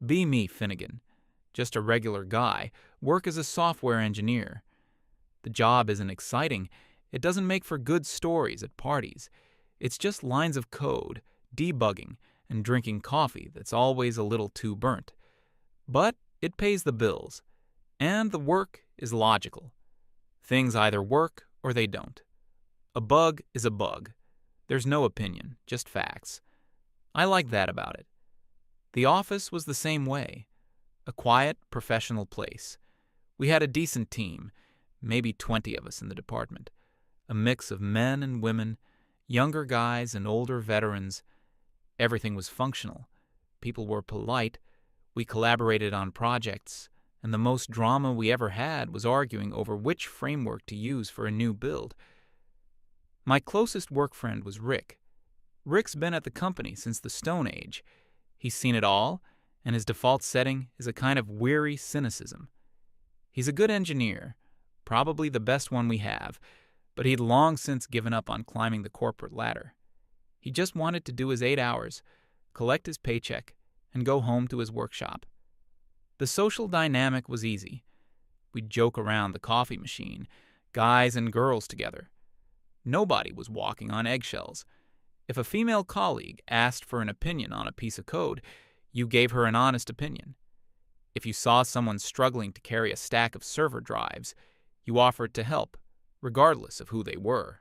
Be me, Finnegan. Just a regular guy. Work as a software engineer. The job isn't exciting. It doesn't make for good stories at parties. It's just lines of code, debugging, and drinking coffee that's always a little too burnt. But it pays the bills. And the work is logical. Things either work or they don't. A bug is a bug. There's no opinion, just facts. I like that about it. The office was the same way. A quiet, professional place. We had a decent team, maybe 20 of us in the department. A mix of men and women, younger guys and older veterans. Everything was functional. People were polite. We collaborated on projects. And the most drama we ever had was arguing over which framework to use for a new build. My closest work friend was Rick. Rick's been at the company since the Stone Age. He's seen it all, and his default setting is a kind of weary cynicism. He's a good engineer, probably the best one we have, but he'd long since given up on climbing the corporate ladder. He just wanted to do his 8 hours, collect his paycheck, and go home to his workshop. The social dynamic was easy. We'd joke around the coffee machine, guys and girls together. Nobody was walking on eggshells. If a female colleague asked for an opinion on a piece of code, you gave her an honest opinion. If you saw someone struggling to carry a stack of server drives, you offered to help, regardless of who they were.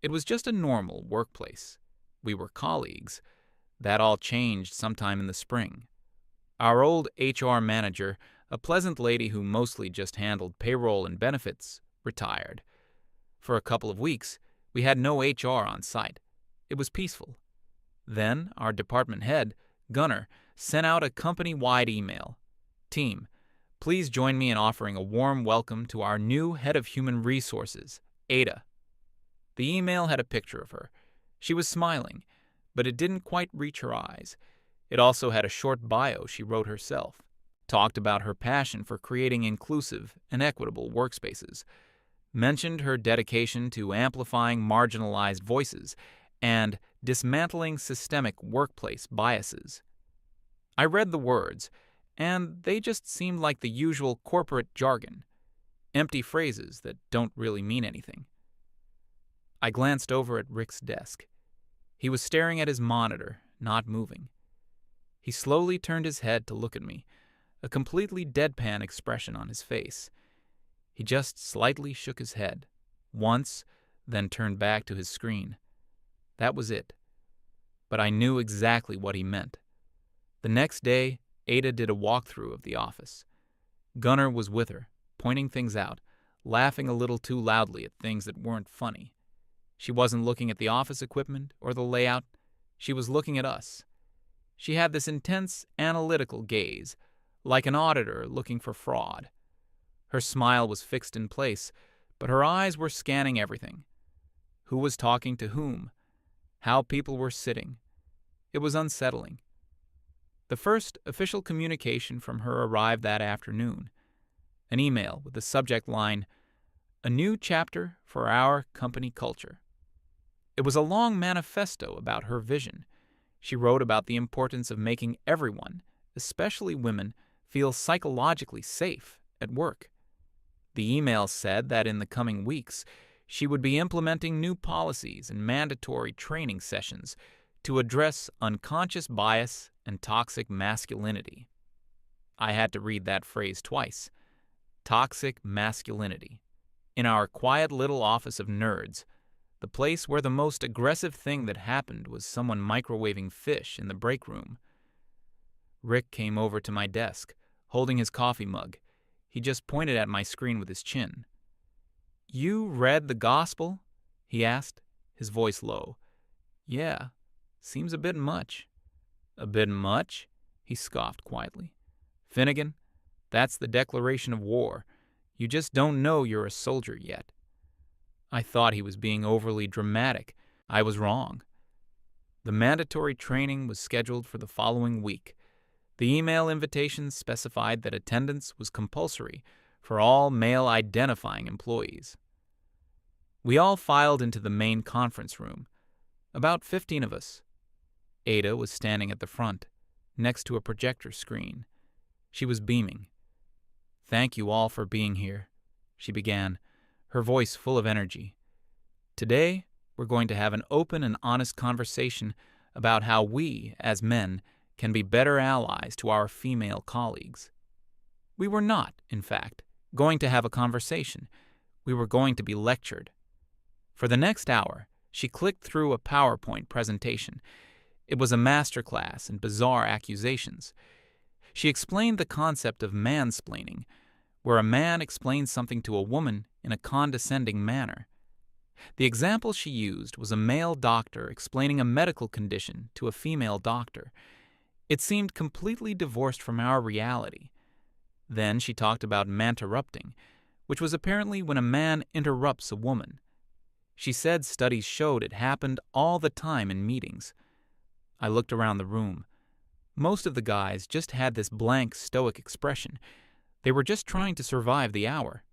It was just a normal workplace. We were colleagues. That all changed sometime in the spring. Our old HR manager, a pleasant lady who mostly just handled payroll and benefits, retired. For a couple of weeks, we had no HR on site. It was peaceful. Then our department head, Gunnar, sent out a company-wide email. Team, please join me in offering a warm welcome to our new head of human resources, Ada. The email had a picture of her. She was smiling, but it didn't quite reach her eyes. It also had a short bio she wrote herself, talked about her passion for creating inclusive and equitable workspaces, mentioned her dedication to amplifying marginalized voices and dismantling systemic workplace biases. I read the words, and they just seemed like the usual corporate jargon, empty phrases that don't really mean anything. I glanced over at Rick's desk. He was staring at his monitor, not moving. He slowly turned his head to look at me, a completely deadpan expression on his face. He just slightly shook his head, once, then turned back to his screen. That was it. But I knew exactly what he meant. The next day, Ada did a walkthrough of the office. Gunnar was with her, pointing things out, laughing a little too loudly at things that weren't funny. She wasn't looking at the office equipment or the layout. She was looking at us. She had this intense, analytical gaze, like an auditor looking for fraud. Her smile was fixed in place, but her eyes were scanning everything. Who was talking to whom? How people were sitting. It was unsettling. The first official communication from her arrived that afternoon. An email with the subject line, "A new chapter for our company culture." It was a long manifesto about her vision. She wrote about the importance of making everyone, especially women, feel psychologically safe at work. The email said that in the coming weeks, she would be implementing new policies and mandatory training sessions to address unconscious bias and toxic masculinity. I had to read that phrase twice. Toxic masculinity. In our quiet little office of nerds, the place where the most aggressive thing that happened was someone microwaving fish in the break room. Rick came over to my desk, holding his coffee mug. He just pointed at my screen with his chin. "You read the gospel?" he asked, his voice low. "Yeah, seems a bit much." "A bit much?" he scoffed quietly. "Finnegan, that's the declaration of war. You just don't know you're a soldier yet." I thought he was being overly dramatic. I was wrong. The mandatory training was scheduled for the following week. The email invitation specified that attendance was compulsory for all male-identifying employees. We all filed into the main conference room, about 15 of us. Ada was standing at the front. next to a projector screen. She was beaming. "Thank you all for being here," she began, her voice full of energy. "Today, we're going to have an open and honest conversation about how we, as men, can be better allies to our female colleagues." We were not, in fact, going to have a conversation. We were going to be lectured. For the next hour, she clicked through a PowerPoint presentation. It was a masterclass in bizarre accusations. She explained the concept of mansplaining, where a man explains something to a woman in a condescending manner. The example she used was a male doctor explaining a medical condition to a female doctor. It seemed completely divorced from our reality. Then she talked about manterrupting, which was apparently when a man interrupts a woman. She said studies showed it happened all the time in meetings. I looked around the room. Most of the guys just had this blank, stoic expression. They were just trying to survive the hour.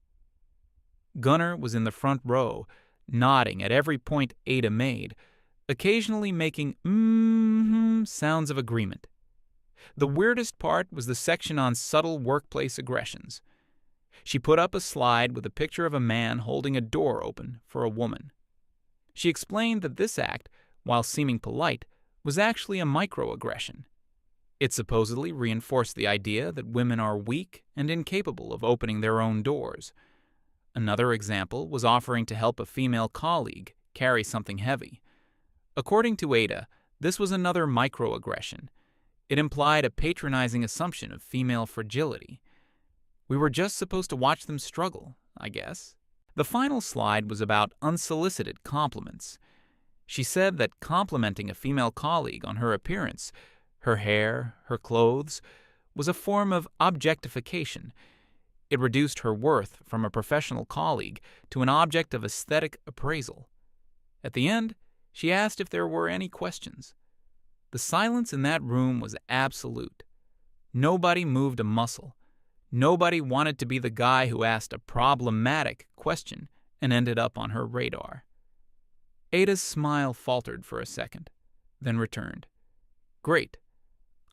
Gunnar was in the front row, nodding at every point Ada made, occasionally making sounds of agreement. The weirdest part was the section on subtle workplace aggressions. She put up a slide with a picture of a man holding a door open for a woman. She explained that this act, while seeming polite, was actually a microaggression. It supposedly reinforced the idea that women are weak and incapable of opening their own doors. Another example was offering to help a female colleague carry something heavy. According to Ada, this was another microaggression. It implied a patronizing assumption of female fragility. We were just supposed to watch them struggle, I guess. The final slide was about unsolicited compliments. She said that complimenting a female colleague on her appearance, her hair, her clothes, was a form of objectification. It reduced her worth from a professional colleague to an object of aesthetic appraisal. At the end, she asked if there were any questions. The silence in that room was absolute. Nobody moved a muscle. Nobody wanted to be the guy who asked a problematic question and ended up on her radar. Ada's smile faltered for a second, then returned. "Great.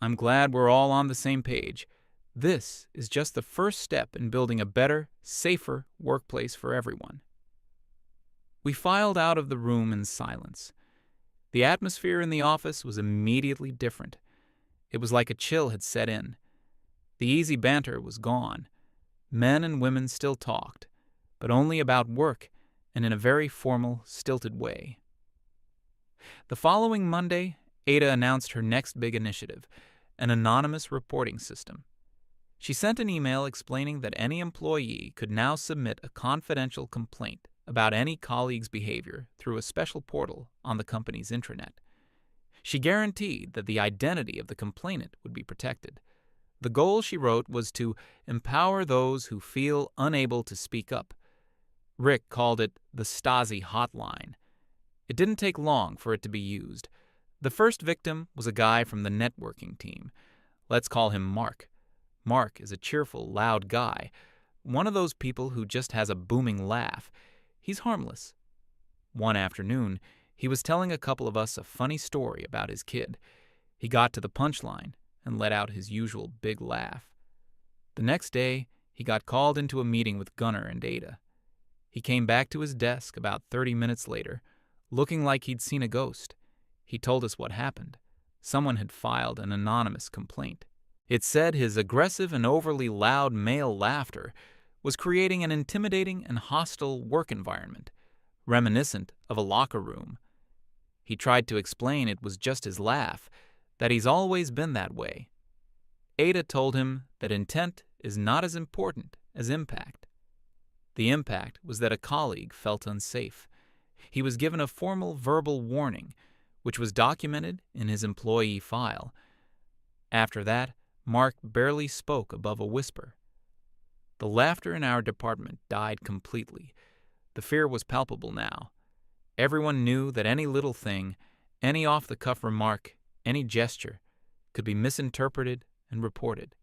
I'm glad we're all on the same page. This is just the first step in building a better, safer workplace for everyone." We filed out of the room in silence. The atmosphere in the office was immediately different. It was like a chill had set in. The easy banter was gone. Men and women still talked, but only about work and in a very formal, stilted way. The following Monday, Ada announced her next big initiative, an anonymous reporting system. She sent an email explaining that any employee could now submit a confidential complaint about any colleague's behavior through a special portal on the company's intranet. She guaranteed that the identity of the complainant would be protected. The goal, she wrote, was to empower those who feel unable to speak up. Rick called it the Stasi hotline. It didn't take long for it to be used. The first victim was a guy from the networking team. Let's call him Mark. Mark is a cheerful, loud guy, one of those people who just has a booming laugh. He's harmless. One afternoon, he was telling a couple of us a funny story about his kid. He got to the punchline and let out his usual big laugh. The next day, he got called into a meeting with Gunnar and Ada. He came back to his desk about 30 minutes later, looking like he'd seen a ghost. He told us what happened. Someone had filed an anonymous complaint. It said his aggressive and overly loud male laughter was creating an intimidating and hostile work environment, reminiscent of a locker room. He tried to explain it was just his laugh, that he's always been that way. Ada told him that intent is not as important as impact. The impact was that a colleague felt unsafe. He was given a formal verbal warning, which was documented in his employee file. After that, Mark barely spoke above a whisper. The laughter in our department died completely. The fear was palpable now. Everyone knew that any little thing, any off-the-cuff remark, any gesture, could be misinterpreted and reported.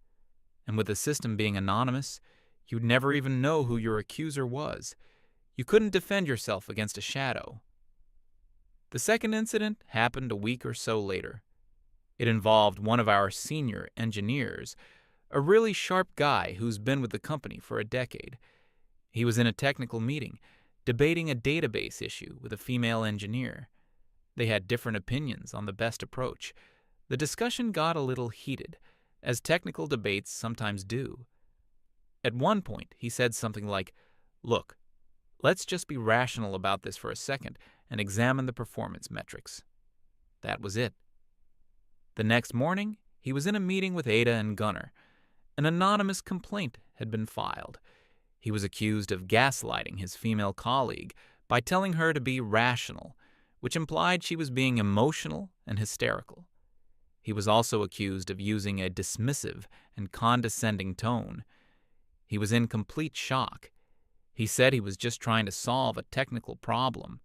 And with the system being anonymous, you'd never even know who your accuser was. You couldn't defend yourself against a shadow. The second incident happened a week or so later. It involved one of our senior engineers, a really sharp guy who's been with the company for a decade. He was in a technical meeting, debating a database issue with a female engineer. They had different opinions on the best approach. The discussion got a little heated, as technical debates sometimes do. At one point, he said something like, "Look, let's just be rational about this for a second and examine the performance metrics." That was it. The next morning, he was in a meeting with Ada and Gunnar. An anonymous complaint had been filed. He was accused of gaslighting his female colleague by telling her to be rational, which implied she was being emotional and hysterical. He was also accused of using a dismissive and condescending tone. He was in complete shock. He said he was just trying to solve a technical problem.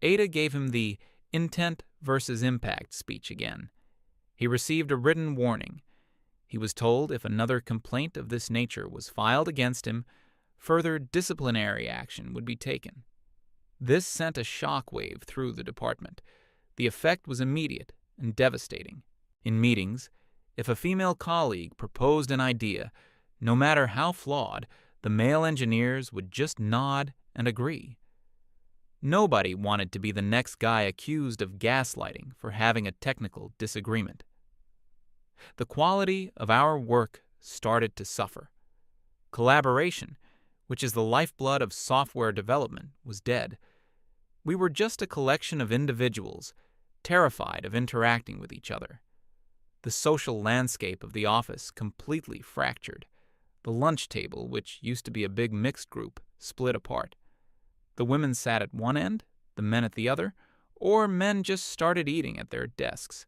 Ada gave him the intent versus impact speech again. He received a written warning. He was told if another complaint of this nature was filed against him, further disciplinary action would be taken. This sent a shockwave through the department. The effect was immediate and devastating. In meetings, if a female colleague proposed an idea, no matter how flawed, the male engineers would just nod and agree. Nobody wanted to be the next guy accused of gaslighting for having a technical disagreement. The quality of our work started to suffer. Collaboration, which is the lifeblood of software development, was dead. We were just a collection of individuals, terrified of interacting with each other. The social landscape of the office completely fractured. The lunch table, which used to be a big mixed group, split apart. The women sat at one end, the men at the other, or men just started eating at their desks.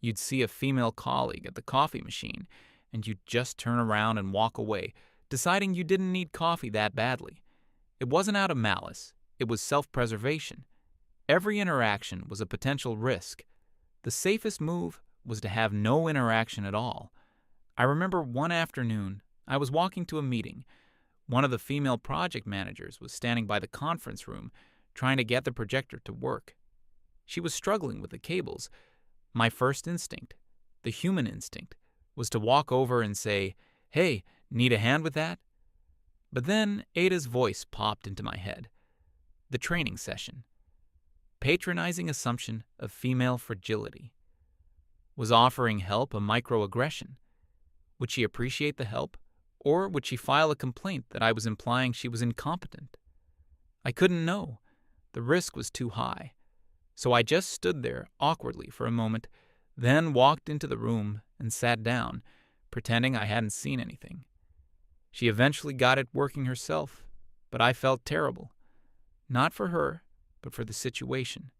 You'd see a female colleague at the coffee machine, and you'd just turn around and walk away, deciding you didn't need coffee that badly. It wasn't out of malice. It was self-preservation. Every interaction was a potential risk. The safest move was to have no interaction at all. I remember one afternoon, I was walking to a meeting. One of the female project managers was standing by the conference room, trying to get the projector to work. She was struggling with the cables. My first instinct, the human instinct, was to walk over and say, "Hey, need a hand with that?" But then Ada's voice popped into my head. The training session. Patronizing assumption of female fragility. Was offering help a microaggression? Would she appreciate the help, or would she file a complaint that I was implying she was incompetent? I couldn't know. The risk was too high. So I just stood there awkwardly for a moment, then walked into the room and sat down, pretending I hadn't seen anything. She eventually got it working herself, but I felt terrible. Not for her, but for the situation.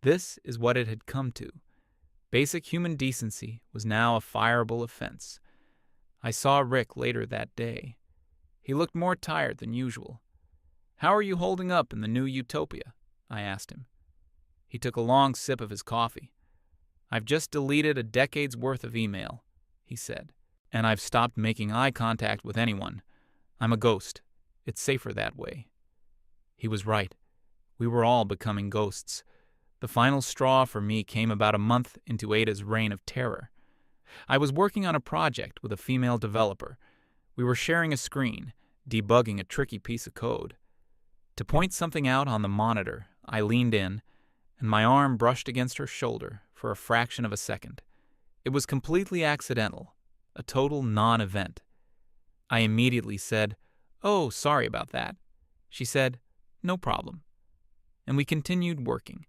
This is what it had come to. Basic human decency was now a fireable offense. I saw Rick later that day. He looked more tired than usual. "How are you holding up in the new utopia?" I asked him. He took a long sip of his coffee. "I've just deleted a decade's worth of email," he said, "and I've stopped making eye contact with anyone. I'm a ghost. It's safer that way." He was right. We were all becoming ghosts. The final straw for me came about a month into Ada's reign of terror. I was working on a project with a female developer. We were sharing a screen, debugging a tricky piece of code. To point something out on the monitor, I leaned in, and my arm brushed against her shoulder for a fraction of a second. It was completely accidental, a total non-event. I immediately said, "Oh, sorry about that." She said, "No problem." And we continued working.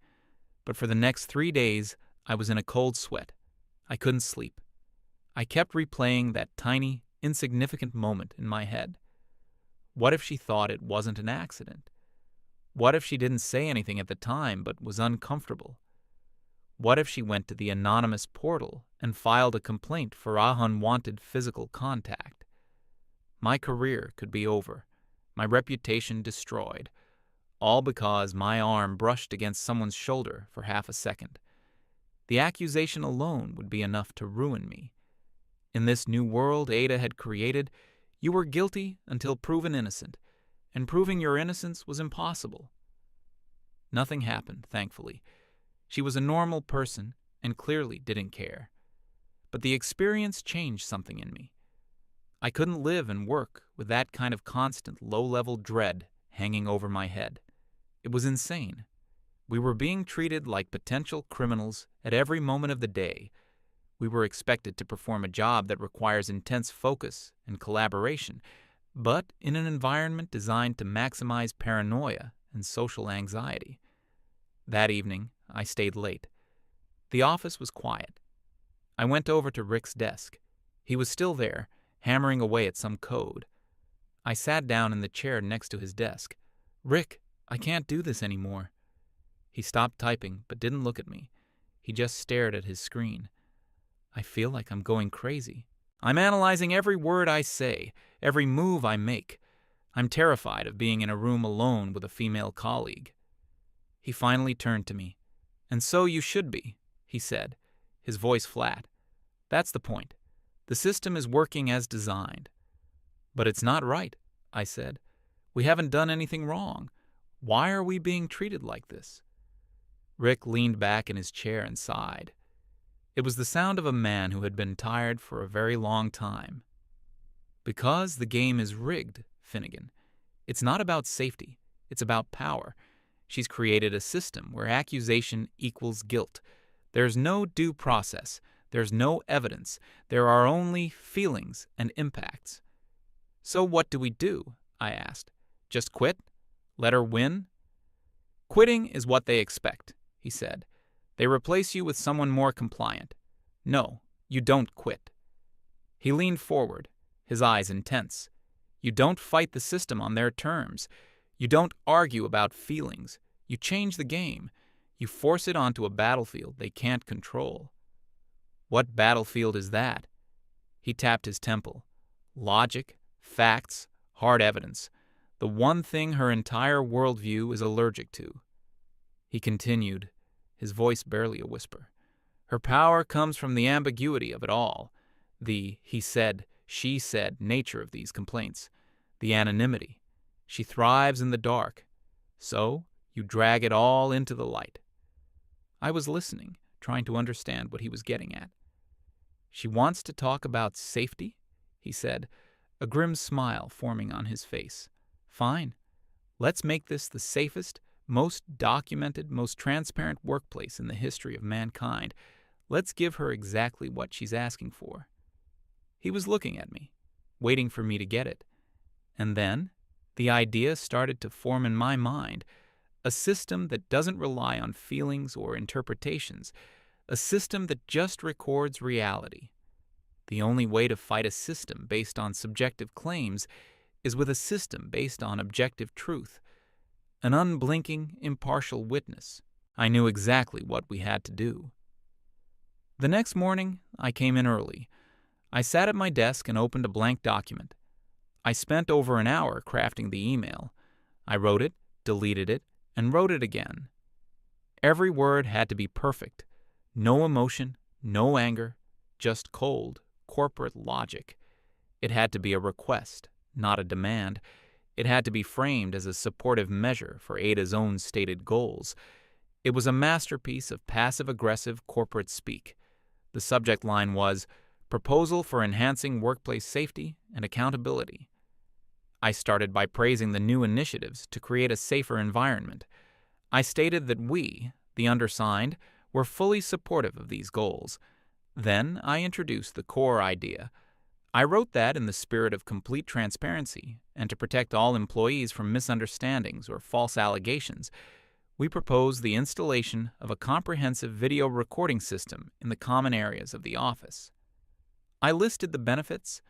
But for the next 3 days, I was in a cold sweat. I couldn't sleep. I kept replaying that tiny, insignificant moment in my head. What if she thought it wasn't an accident? What if she didn't say anything at the time but was uncomfortable? What if she went to the anonymous portal and filed a complaint for unwanted physical contact? My career could be over, my reputation destroyed, all because my arm brushed against someone's shoulder for half a second. The accusation alone would be enough to ruin me. In this new world Ada had created, you were guilty until proven innocent, and proving your innocence was impossible. Nothing happened, thankfully. She was a normal person, and clearly didn't care. But the experience changed something in me. I couldn't live and work with that kind of constant low-level dread hanging over my head. It was insane. We were being treated like potential criminals at every moment of the day. We were expected to perform a job that requires intense focus and collaboration, but in an environment designed to maximize paranoia and social anxiety. That evening, I stayed late. The office was quiet. I went over to Rick's desk. He was still there, hammering away at some code. I sat down in the chair next to his desk. "Rick, I can't do this anymore." He stopped typing, but didn't look at me. He just stared at his screen. "I feel like I'm going crazy. I'm analyzing every word I say, every move I make. I'm terrified of being in a room alone with a female colleague." He finally turned to me. "And so you should be," he said, his voice flat. "That's the point. The system is working as designed." "But it's not right," I said. "We haven't done anything wrong. Why are we being treated like this?" Rick leaned back in his chair and sighed. It was the sound of a man who had been tired for a very long time. "Because the game is rigged, Finnegan. It's not about safety. It's about power. She's created a system where accusation equals guilt. There's no due process. There's no evidence. There are only feelings and impacts." "So what do we do?" I asked. "Just quit? Let her win?" "Quitting is what they expect," he said. "They replace you with someone more compliant. No, you don't quit." He leaned forward, his eyes intense. "You don't fight the system on their terms. You don't argue about feelings. You change the game. You force it onto a battlefield they can't control." "What battlefield is that?" He tapped his temple. "Logic, facts, hard evidence. The one thing her entire worldview is allergic to." He continued, his voice barely a whisper. "Her power comes from the ambiguity of it all, the he said, she said nature of these complaints, the anonymity. She thrives in the dark. So you drag it all into the light." I was listening, trying to understand what he was getting at. "She wants to talk about safety?" he said, a grim smile forming on his face. "Fine. Let's make this the safest, most documented, most transparent workplace in the history of mankind. Let's give her exactly what she's asking for." He was looking at me, waiting for me to get it. And then the idea started to form in my mind, a system that doesn't rely on feelings or interpretations, a system that just records reality. The only way to fight a system based on subjective claims is with a system based on objective truth, an unblinking, impartial witness. I knew exactly what we had to do. The next morning, I came in early. I sat at my desk and opened a blank document. I spent over an hour crafting the email. I wrote it, deleted it, and wrote it again. Every word had to be perfect. No emotion, no anger, just cold, corporate logic. It had to be a request, not a demand. It had to be framed as a supportive measure for Ada's own stated goals. It was a masterpiece of passive-aggressive corporate speak. The subject line was, "Proposal for Enhancing Workplace Safety and Accountability." I started by praising the new initiatives to create a safer environment. I stated that we, the undersigned, were fully supportive of these goals. Then I introduced the core idea. I wrote that in the spirit of complete transparency and to protect all employees from misunderstandings or false allegations, we proposed the installation of a comprehensive video recording system in the common areas of the office. I listed the benefits.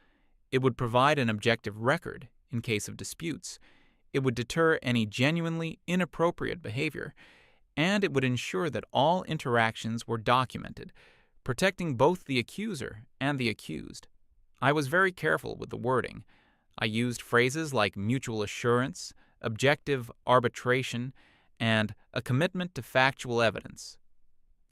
It would provide an objective record in case of disputes. It would deter any genuinely inappropriate behavior, and it would ensure that all interactions were documented, protecting both the accuser and the accused. I was very careful with the wording. I used phrases like mutual assurance, objective arbitration, and a commitment to factual evidence.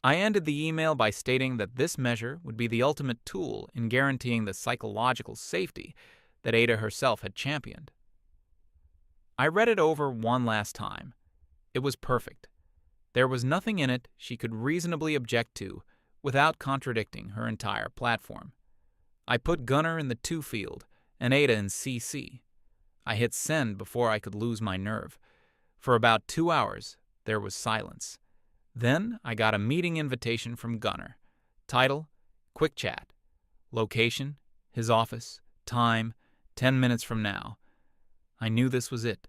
I ended the email by stating that this measure would be the ultimate tool in guaranteeing the psychological safety that Ada herself had championed. I read it over one last time. It was perfect. There was nothing in it she could reasonably object to, without contradicting her entire platform. I put Gunnar in the to field and Ada in CC. I hit send before I could lose my nerve. For about 2 hours, there was silence. Then I got a meeting invitation from Gunnar. Title, Quick Chat. Location, his office. Time, 10 minutes from now. I knew this was it.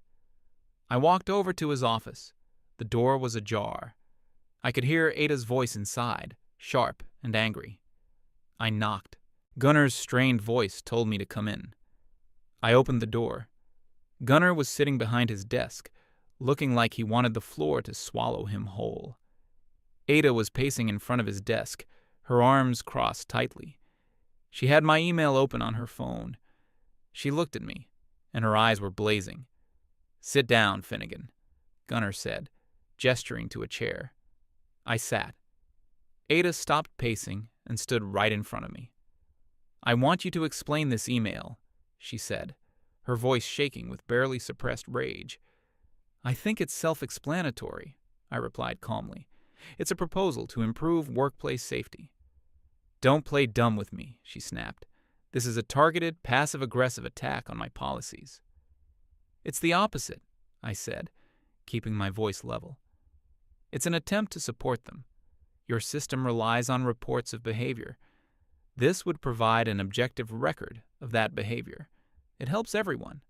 I walked over to his office. The door was ajar. I could hear Ada's voice inside, sharp and angry. I knocked. Gunnar's strained voice told me to come in. I opened the door. Gunnar was sitting behind his desk, looking like he wanted the floor to swallow him whole. Ada was pacing in front of his desk, her arms crossed tightly. She had my email open on her phone. She looked at me, and her eyes were blazing. "Sit down, Finnegan," Gunnar said, gesturing to a chair. I sat. Ada stopped pacing and stood right in front of me. "I want you to explain this email," she said, her voice shaking with barely suppressed rage. "I think it's self-explanatory," I replied calmly. "It's a proposal to improve workplace safety." "Don't play dumb with me," she snapped. "This is a targeted, passive-aggressive attack on my policies." "It's the opposite," I said, keeping my voice level. "It's an attempt to support them. Your system relies on reports of behavior. This would provide an objective record of that behavior. It helps everyone."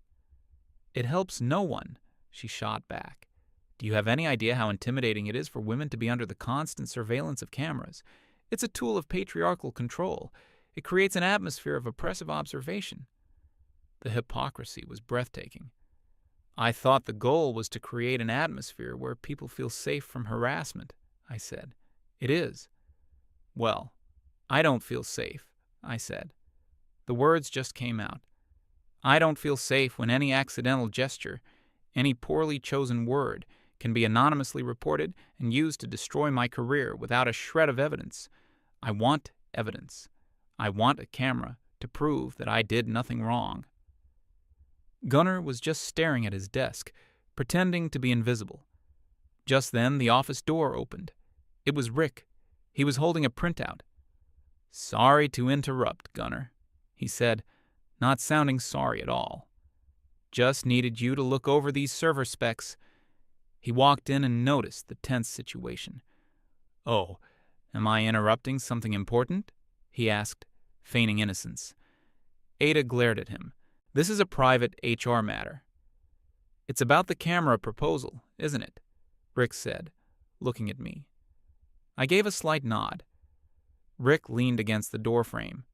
"It helps no one," she shot back. "Do you have any idea how intimidating it is for women to be under the constant surveillance of cameras? It's a tool of patriarchal control. It creates an atmosphere of oppressive observation." The hypocrisy was breathtaking. "I thought the goal was to create an atmosphere where people feel safe from harassment," I said. "It is." "Well, I don't feel safe," I said. The words just came out. I don't feel safe when any accidental gesture, any poorly chosen word, can be anonymously reported and used to destroy my career without a shred of evidence. I want evidence. I want a camera to prove that I did nothing wrong. Gunnar was just staring at his desk, pretending to be invisible. Just then, the office door opened. It was Rick. He was holding a printout. "Sorry to interrupt, Gunnar," he said, not sounding sorry at all. "Just needed you to look over these server specs." He walked in and noticed the tense situation. "Oh, am I interrupting something important?" he asked, feigning innocence. Ada glared at him. "This is a private HR matter." "It's about the camera proposal, isn't it?" Rick said, looking at me. I gave a slight nod. Rick leaned against the doorframe.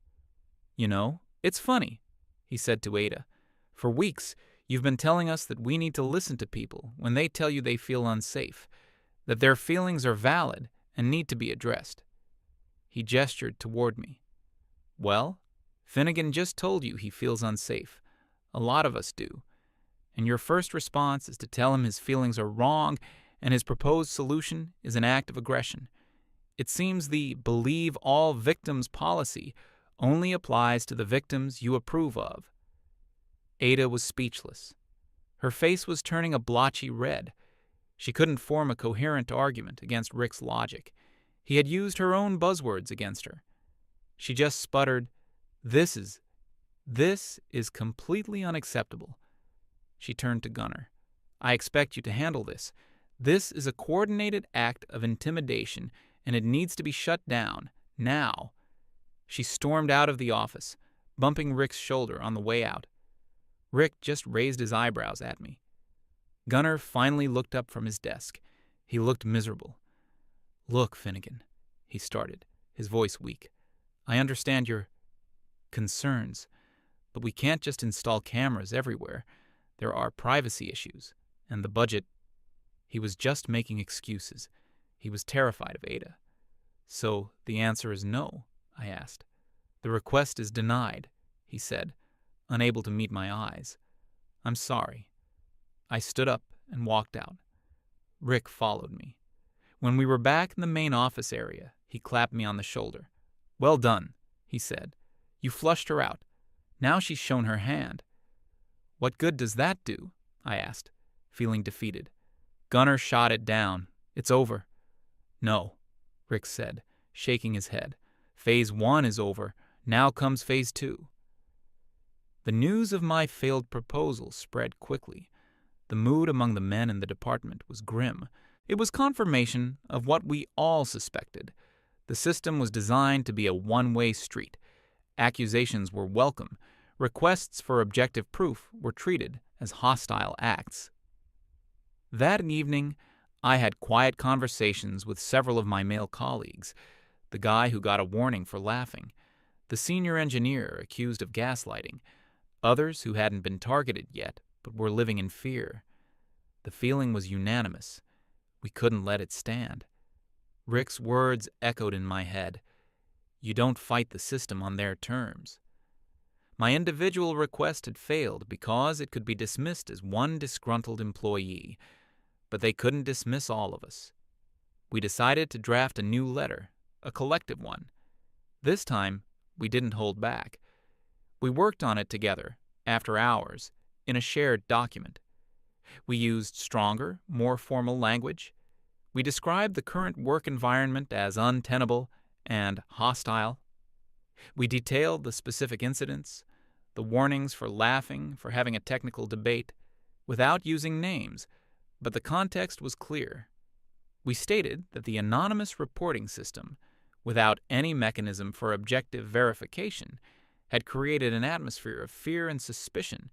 "You know, it's funny," he said to Ada. "For weeks, you've been telling us that we need to listen to people when they tell you they feel unsafe, that their feelings are valid and need to be addressed." He gestured toward me. "Well, Finnegan just told you he feels unsafe. A lot of us do. And your first response is to tell him his feelings are wrong and his proposed solution is an act of aggression. It seems the believe all victims policy only applies to the victims you approve of." Ada was speechless. Her face was turning a blotchy red. She couldn't form a coherent argument against Rick's logic. He had used her own buzzwords against her. She just sputtered, This is completely unacceptable." She turned to Gunnar. "I expect you to handle this. This is a coordinated act of intimidation, and it needs to be shut down, now." She stormed out of the office, bumping Rick's shoulder on the way out. Rick just raised his eyebrows at me. Gunnar finally looked up from his desk. He looked miserable. "Look, Finnegan," he started, his voice weak. "I understand your concerns, but we can't just install cameras everywhere. There are privacy issues, and the budget." He was just making excuses. He was terrified of Ada. "So the answer is no?" I asked. "The request is denied," he said, unable to meet my eyes. "I'm sorry." I stood up and walked out. Rick followed me. When we were back in the main office area, he clapped me on the shoulder. "Well done," he said. "You flushed her out. Now she's shown her hand." "What good does that do?" I asked, feeling defeated. Gunnar shot it down. "It's over." "No," Rick said, shaking his head. Phase 1 is over. Now comes Phase 2. The news of my failed proposal spread quickly. The mood among the men in the department was grim. It was confirmation of what we all suspected. The system was designed to be a one-way street. Accusations were welcome. Requests for objective proof were treated as hostile acts. That evening, I had quiet conversations with several of my male colleagues. The guy who got a warning for laughing, the senior engineer accused of gaslighting, others who hadn't been targeted yet but were living in fear. The feeling was unanimous. We couldn't let it stand. Rick's words echoed in my head. You don't fight the system on their terms. My individual request had failed because it could be dismissed as one disgruntled employee, but they couldn't dismiss all of us. We decided to draft a new letter, a collective one. This time, we didn't hold back. We worked on it together, after hours, in a shared document. We used stronger, more formal language. We described the current work environment as untenable and hostile. We detailed the specific incidents, the warnings for laughing, for having a technical debate, without using names, but the context was clear. We stated that the anonymous reporting system, without any mechanism for objective verification, had created an atmosphere of fear and suspicion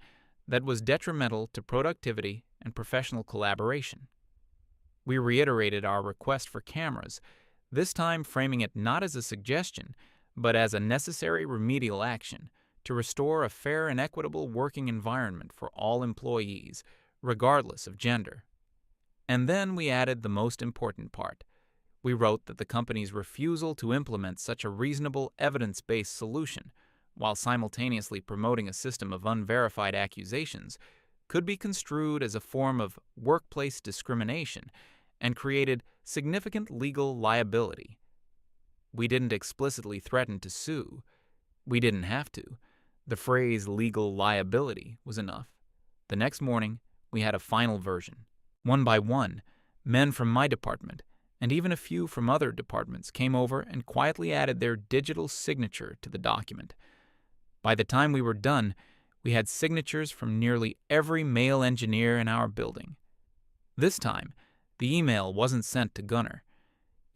that was detrimental to productivity and professional collaboration. We reiterated our request for cameras, this time framing it not as a suggestion, but as a necessary remedial action to restore a fair and equitable working environment for all employees, regardless of gender. And then we added the most important part. We wrote that the company's refusal to implement such a reasonable, evidence-based solution, while simultaneously promoting a system of unverified accusations, could be construed as a form of workplace discrimination and created significant legal liability. We didn't explicitly threaten to sue. We didn't have to. The phrase legal liability was enough. The next morning, we had a final version. One by one, men from my department and even a few from other departments came over and quietly added their digital signature to the document. By the time we were done, we had signatures from nearly every male engineer in our building. This time, the email wasn't sent to Gunnar.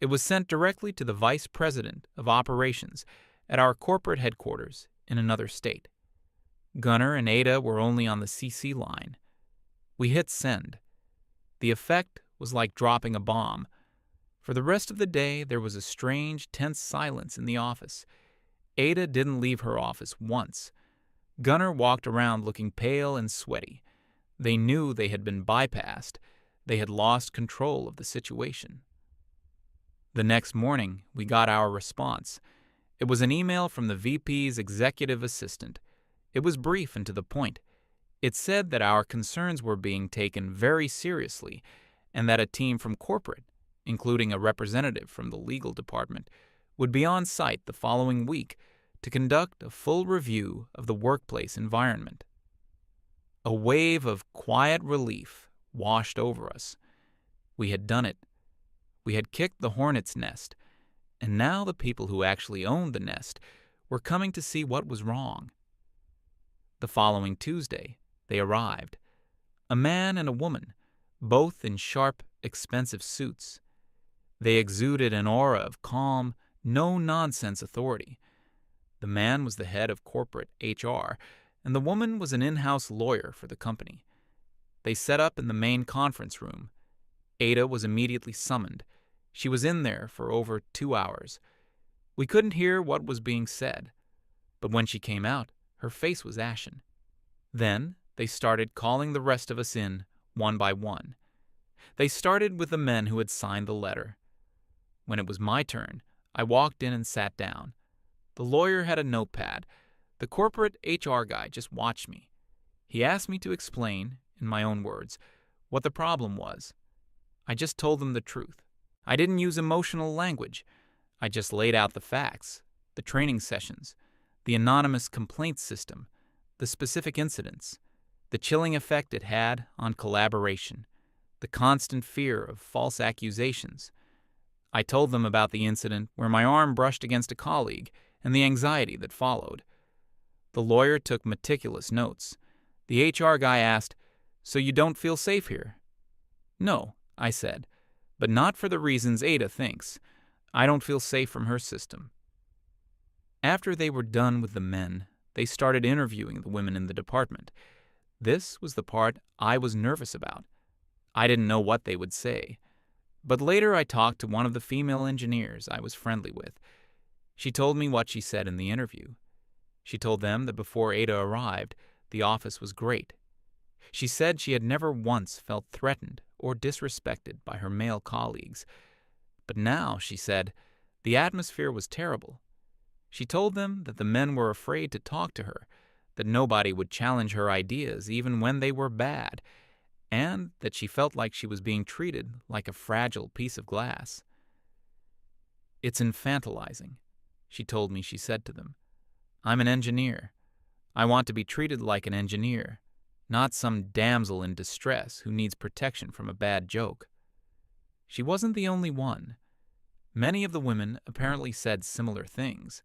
It was sent directly to the Vice President of Operations at our corporate headquarters in another state. Gunnar and Ada were only on the CC line. We hit send. The effect was like dropping a bomb. For the rest of the day, there was a strange, tense silence in the office. Ada didn't leave her office once. Gunnar walked around looking pale and sweaty. They knew they had been bypassed. They had lost control of the situation. The next morning, we got our response. It was an email from the VP's executive assistant. It was brief and to the point. It said that our concerns were being taken very seriously and that a team from corporate, including a representative from the legal department, would be on site the following week to conduct a full review of the workplace environment. A wave of quiet relief washed over us. We had done it. We had kicked the hornet's nest, and now the people who actually owned the nest were coming to see what was wrong. The following Tuesday, they arrived. A man and a woman, both in sharp, expensive suits. They exuded an aura of calm, no-nonsense authority. The man was the head of corporate HR, and the woman was an in-house lawyer for the company. They set up in the main conference room. Ada was immediately summoned. She was in there for over 2 hours. We couldn't hear what was being said, but when she came out, her face was ashen. Then they started calling the rest of us in, one by one. They started with the men who had signed the letter. When it was my turn, I walked in and sat down. The lawyer had a notepad. The corporate HR guy just watched me. He asked me to explain, in my own words, what the problem was. I just told them the truth. I didn't use emotional language. I just laid out the facts, the training sessions, the anonymous complaints system, the specific incidents, the chilling effect it had on collaboration, the constant fear of false accusations. I told them about the incident where my arm brushed against a colleague and the anxiety that followed. The lawyer took meticulous notes. The HR guy asked, "So you don't feel safe here?" "No," I said, "but not for the reasons Ada thinks. I don't feel safe from her system." After they were done with the men, they started interviewing the women in the department. This was the part I was nervous about. I didn't know what they would say. But later I talked to one of the female engineers I was friendly with. She told me what she said in the interview. She told them that before Ada arrived, the office was great. She said she had never once felt threatened or disrespected by her male colleagues. But now, she said, the atmosphere was terrible. She told them that the men were afraid to talk to her, that nobody would challenge her ideas even when they were bad, and that she felt like she was being treated like a fragile piece of glass. "It's infantilizing," she told me she said to them. "I'm an engineer. I want to be treated like an engineer, not some damsel in distress who needs protection from a bad joke." She wasn't the only one. Many of the women apparently said similar things.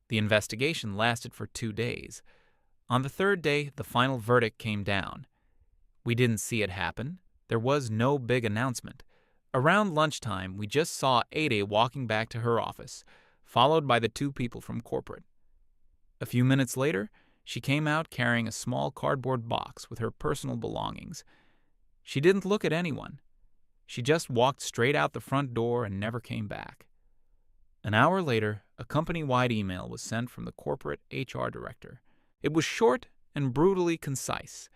The investigation lasted for 2 days. On the 3rd day, the final verdict came down. We didn't see it happen. There was no big announcement. Around lunchtime, we just saw Ada walking back to her office, followed by the 2 people from corporate. A few minutes later, she came out carrying a small cardboard box with her personal belongings. She didn't look at anyone. She just walked straight out the front door and never came back. An hour later, a company-wide email was sent from the corporate HR director. It was short and brutally concise.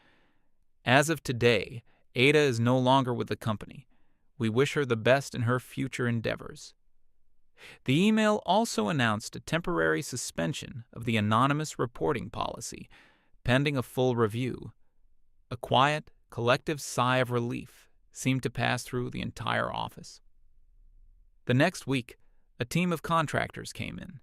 "As of today, Ada is no longer with the company. We wish her the best in her future endeavors." The email also announced a temporary suspension of the anonymous reporting policy, pending a full review. A quiet, collective sigh of relief seemed to pass through the entire office. The next week, a team of contractors came in.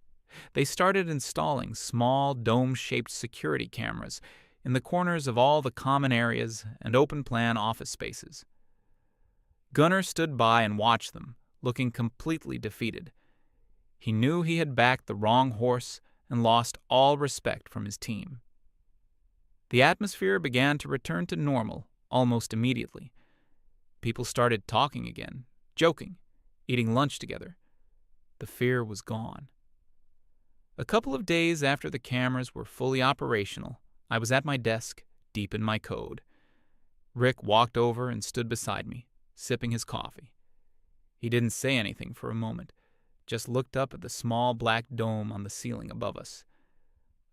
They started installing small, dome-shaped security cameras in the corners of all the common areas and open-plan office spaces. Gunnar stood by and watched them, looking completely defeated. He knew he had backed the wrong horse and lost all respect from his team. The atmosphere began to return to normal almost immediately. People started talking again, joking, eating lunch together. The fear was gone. A couple of days after the cameras were fully operational, I was at my desk, deep in my code. Rick walked over and stood beside me, sipping his coffee. He didn't say anything for a moment, just looked up at the small black dome on the ceiling above us.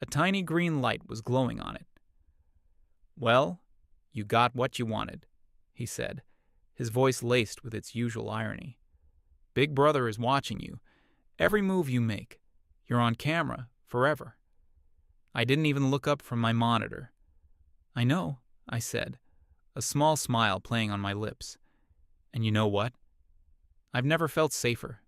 A tiny green light was glowing on it. "Well, you got what you wanted," he said, his voice laced with its usual irony. "Big Brother is watching you. Every move you make. You're on camera, forever." I didn't even look up from my monitor. "I know," I said, a small smile playing on my lips. "And you know what? I've never felt safer."